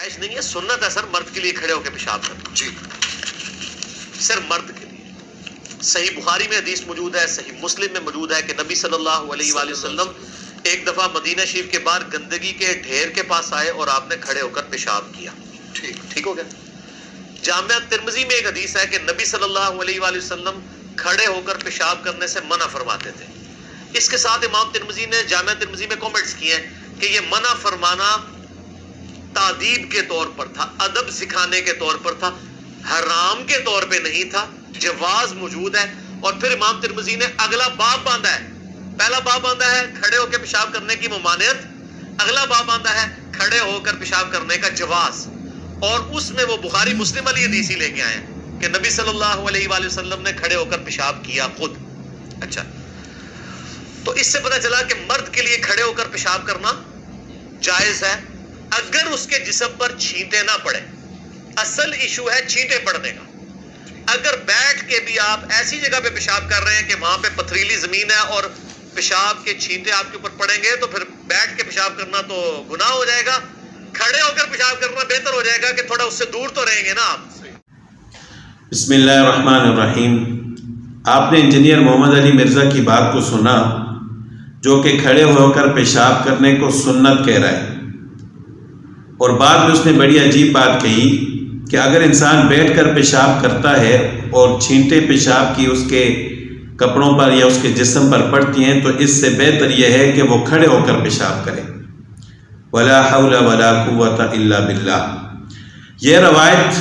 جائز نہیں ہے، سنت ہے سر مرد کے لیے کھڑے ہو کے پیشاب کرنا، جی صرف مرد کے لیے۔ صحیح بخاری میں حدیث موجود ہے، صحیح مسلم میں موجود ہے کہ نبی صلی اللہ علیہ وآلہ وسلم ایک دفعہ مدینہ شریف کے باہر گندگی کے ڈھیر کے پاس آئے اور آپ نے کھڑے ہو کر پیشاب کیا۔ ٹھیک ہو گیا۔ جامعہ ترمذی میں ایک حدیث ہے کہ نبی صلی اللہ علیہ وآلہ وسلم کھڑے ہو کر پیشاب کرنے سے منع فرماتے تھے۔ اس کے ساتھ امام ترمذی نے جامعہ ترمذی میں کامنٹس کیے ہیں کہ یہ منع فرمانا تعدیب کے طور پر تھا، ادب سکھانے کے طور پر تھا، حرام کے طور پہ نہیں تھا، جواز موجود ہے۔ اور پھر امام ترمذی نے اگلا باب باندھا ہے، پہلا باب باندھا ہے کھڑے ہو کے پیشاب کرنے کی ممانعت، اگلا باب باندھا ہے کھڑے ہو کر پیشاب کرنے کا جواز، اور اس میں وہ بخاری مسلم والی حدیث ہی لے کے آئے ہیں کہ نبی صلی اللہ علیہ وآلہ وسلم نے کھڑے ہو کر پیشاب کیا خود۔ اچھا، تو اس سے پتہ چلا کہ مرد کے لیے کھڑے ہو کر پیشاب کرنا جائز ہے اگر اس کے جسم پر چھینٹے نہ پڑے۔ اصل ایشو ہے چھینٹے پڑنے کا۔ اگر بیٹھ کے بھی آپ ایسی جگہ پہ پیشاب کر رہے ہیں کہ وہاں پہ پتھریلی زمین ہے اور پیشاب کے چھینٹے آپ کے اوپر پڑیں گے تو پھر بیٹھ کے پیشاب کرنا تو گناہ ہو جائے گا، کھڑے ہو کر پیشاب کرنا بہتر ہو جائے گا کہ تھوڑا اس سے دور تو رہیں گے نا آپ۔ بسم اللہ الرحمن الرحیم۔ آپ نے انجینئر محمد علی مرزا کی بات کو سنا جو کہ کھڑے ہو کر پیشاب کرنے کو سنت کہہ رہا ہے، اور بعد میں اس نے بڑی عجیب بات کہی کہ اگر انسان بیٹھ کر پیشاب کرتا ہے اور چھینٹے پیشاب کی اس کے کپڑوں پر یا اس کے جسم پر پڑتی ہیں تو اس سے بہتر یہ ہے کہ وہ کھڑے ہو کر پیشاب کرے۔ ولا حول ولا قوت الا باللہ۔ یہ روایت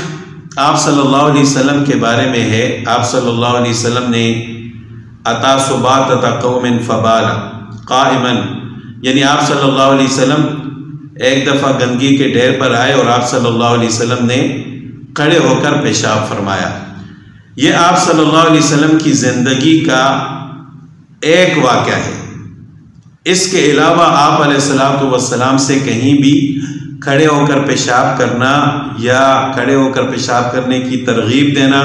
آپ صلی اللہ علیہ وسلم کے بارے میں ہے۔ آپ صلی اللہ علیہ وسلم نے اتا سباتۃ قوم فبالا قائما، یعنی آپ صلی اللہ علیہ وسلم ایک دفعہ گندگی کے ڈھیر پر آئے اور آپ صلی اللہ علیہ وسلم نے کھڑے ہو کر پیشاب فرمایا۔ یہ آپ صلی اللہ علیہ وسلم کی زندگی کا ایک واقعہ ہے۔ اس کے علاوہ آپ علیہ السلام سے کہیں بھی کھڑے ہو کر پیشاب کرنا یا کھڑے ہو کر پیشاب کرنے کی ترغیب دینا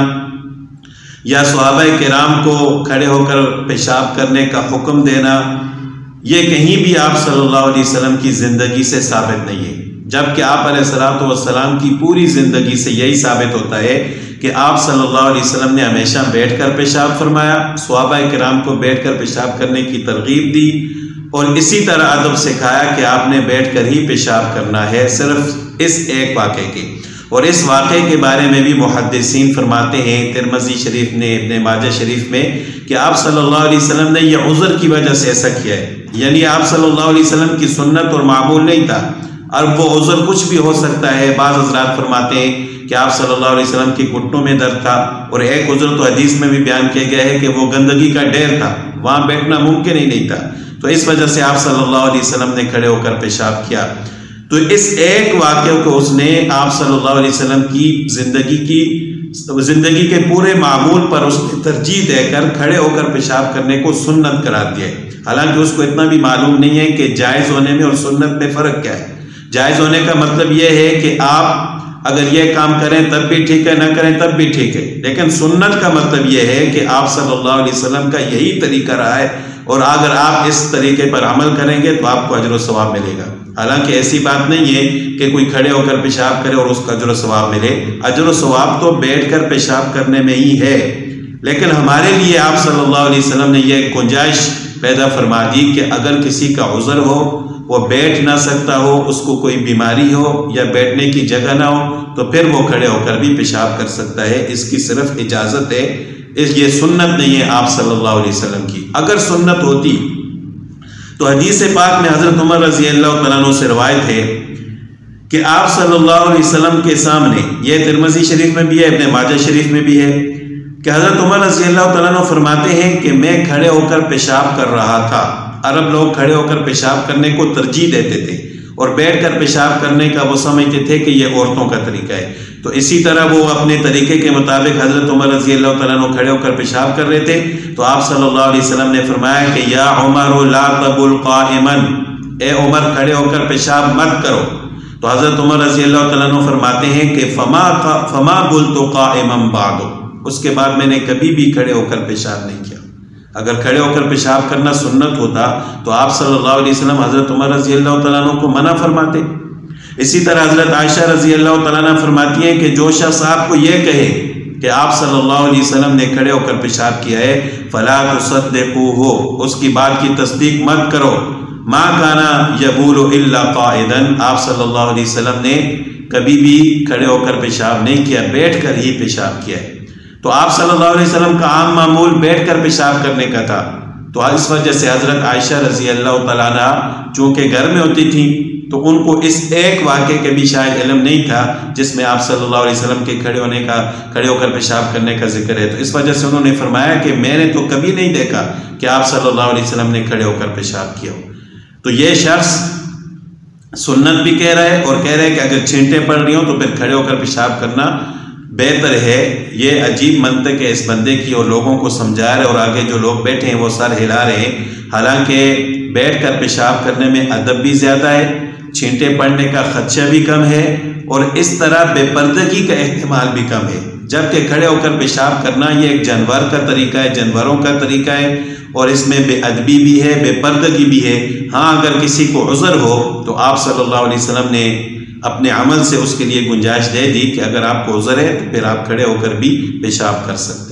یا صحابہ کرام کو کھڑے ہو کر پیشاب کرنے کا حکم دینا، یہ کہیں بھی آپ صلی اللہ علیہ وسلم کی زندگی سے ثابت نہیں ہے، جبکہ آپ علیہ السلام کی پوری زندگی سے یہی ثابت ہوتا ہے کہ آپ صلی اللہ علیہ وسلم نے ہمیشہ بیٹھ کر پیشاب فرمایا، صحابہ کرام کو بیٹھ کر پیشاب کرنے کی ترغیب دی، اور اسی طرح ادب سکھایا کہ آپ نے بیٹھ کر ہی پیشاب کرنا ہے، صرف اس ایک واقعے کے۔ اور اس واقعے کے بارے میں بھی محدثین فرماتے ہیں ترمذی شریف نے، ابن ماجہ شریف میں، کہ آپ صلی اللہ علیہ وسلم نے یہ عذر کی وجہ سے ایسا کیا ہے، یعنی آپ صلی اللہ علیہ وسلم کی سنت اور معمول نہیں تھا، اور وہ عذر کچھ بھی ہو سکتا ہے۔ بعض حضرات فرماتے ہیں کہ آپ صلی اللہ علیہ وسلم کی گھٹنوں میں درد تھا، اور ایک عذر تو حدیث میں بھی بیان کیا گیا ہے کہ وہ گندگی کا ڈھیر تھا، وہاں بیٹھنا ممکن ہی نہیں تھا، تو اس وجہ سے آپ صلی اللہ علیہ وسلم نے کھڑے ہو کر پیشاب کیا۔ تو اس ایک واقعے کو اس نے آپ صلی اللہ علیہ وسلم کی زندگی کے پورے معمول پر اس نے ترجیح دے کر کھڑے ہو کر پیشاب کرنے کو سنت قرار دیا ہے، حالانکہ اس کو اتنا بھی معلوم نہیں ہے کہ جائز ہونے میں اور سنت میں فرق کیا ہے۔ جائز ہونے کا مطلب یہ ہے کہ آپ اگر یہ کام کریں تب بھی ٹھیک ہے، نہ کریں تب بھی ٹھیک ہے، لیکن سنت کا مطلب یہ ہے کہ آپ صلی اللہ علیہ وسلم کا یہی طریقہ رہا ہے، اور اگر آپ اس طریقے پر عمل کریں گے تو آپ کو اجر و ثواب ملے گا۔ حالانکہ ایسی بات نہیں ہے کہ کوئی کھڑے ہو کر پیشاب کرے اور اس کا اجر و ثواب ملے، اجر و ثواب تو بیٹھ کر پیشاب کرنے میں ہی ہے، لیکن ہمارے لیے آپ صلی اللہ علیہ وسلم نے یہ گنجائش پیدا فرما دی کہ اگر کسی کا عذر ہو، وہ بیٹھ نہ سکتا ہو، اس کو کوئی بیماری ہو یا بیٹھنے کی جگہ نہ ہو، تو پھر وہ کھڑے ہو کر بھی پیشاب کر سکتا ہے، اس کی صرف اجازت ہے، یہ سنت نہیں ہے آپ صلی اللہ علیہ وسلم کی۔ اگر سنت ہوتی تو حدیث پاک میں حضرت عمر رضی اللہ تعالیٰ عنہ سے روایت ہے کہ آپ صلی اللہ علیہ وسلم کے سامنے، یہ ترمذی شریف میں بھی ہے، ابن ماجہ شریف میں بھی ہے، کہ حضرت عمر رضی اللہ تعالیٰ عنہ فرماتے ہیں کہ میں کھڑے ہو کر پیشاب کر رہا تھا۔ عرب لوگ کھڑے ہو کر پیشاب کرنے کو ترجیح دیتے تھے، اور بیٹھ کر پیشاب کرنے کا وہ سمجھتے تھے کہ یہ عورتوں کا طریقہ ہے، تو اسی طرح وہ اپنے طریقے کے مطابق حضرت عمر رضی اللہ تعالیٰ عنہ کھڑے ہو کر پیشاب کر رہے تھے، تو آپ صلی اللہ علیہ وسلم نے فرمایا کہ یا عمر لا تبل قائما، اے عمر کھڑے ہو کر پیشاب مت کرو۔ تو حضرت عمر رضی اللہ تعالیٰ عنہ فرماتے ہیں کہ فما بلت قائما بعد، اس کے بعد میں نے کبھی بھی کھڑے ہو کر پیشاب نہیں کیا۔ اگر کھڑے ہو کر پیشاب کرنا سنت ہوتا تو آپ صلی اللہ علیہ وسلم حضرت عمر رضی اللہ تعالیٰ عنہ کو منع فرماتے، اسی طرح حضرت عائشہ رضی اللہ تعالیٰ عنہ فرماتی ہیں کہ جو شخص آپ کو یہ کہے کہ آپ صلی اللہ علیہ وسلم نے کھڑے ہو کر پیشاب کیا ہے فلا تصدقوہ، اس کی بات کی تصدیق مت کرو، ما کانا یبول الا قائدا، آپ صلی اللہ علیہ وسلم نے کبھی بھی کھڑے ہو کر پیشاب نہیں کیا، بیٹھ کر ہی پیشاب کیا ہے۔ تو آپ صلی اللہ علیہ وسلم کا عام معمول بیٹھ کر پیشاب کرنے کا تھا، تو اس وجہ سے حضرت عائشہ رضی اللہ تعالیٰ عنہ چونکہ گھر میں ہوتی تھیں تو ان کو اس ایک واقعے کے بھی شاید علم نہیں تھا جس میں آپ صلی اللہ علیہ وسلم کے کھڑے ہو کر پیشاب کرنے کا ذکر ہے، تو اس وجہ سے انہوں نے فرمایا کہ میں نے تو کبھی نہیں دیکھا کہ آپ صلی اللہ علیہ وسلم نے کھڑے ہو کر پیشاب کیا ہو۔ تو یہ شخص سنت بھی کہہ رہا ہے اور کہہ رہا ہے کہ اگر چھینٹیں پڑ رہی ہوں تو پھر کھڑے ہو کر پیشاب کرنا بہتر ہے۔ یہ عجیب منطق ہے اس بندے کی، اور لوگوں کو سمجھا رہے، اور آگے جو لوگ بیٹھے ہیں وہ سر ہلا رہے ہیں، حالانکہ بیٹھ کر پیشاب کرنے میں ادب بھی زیادہ ہے، چھینٹیں پڑنے کا خدشہ بھی کم ہے، اور اس طرح بے پردگی کا احتمال بھی کم ہے، جبکہ کھڑے ہو کر پیشاب کرنا یہ ایک جانور کا طریقہ ہے، جانوروں کا طریقہ ہے، اور اس میں بے ادبی بھی ہے، بے پردگی بھی ہے۔ ہاں اگر کسی کو عذر ہو تو آپ صلی اللہ علیہ وسلم نے اپنے عمل سے اس کے لیے گنجائش دے دی کہ اگر آپ کو عذر ہے تو پھر آپ کھڑے ہو کر بھی پیشاب کر سکتے ہیں۔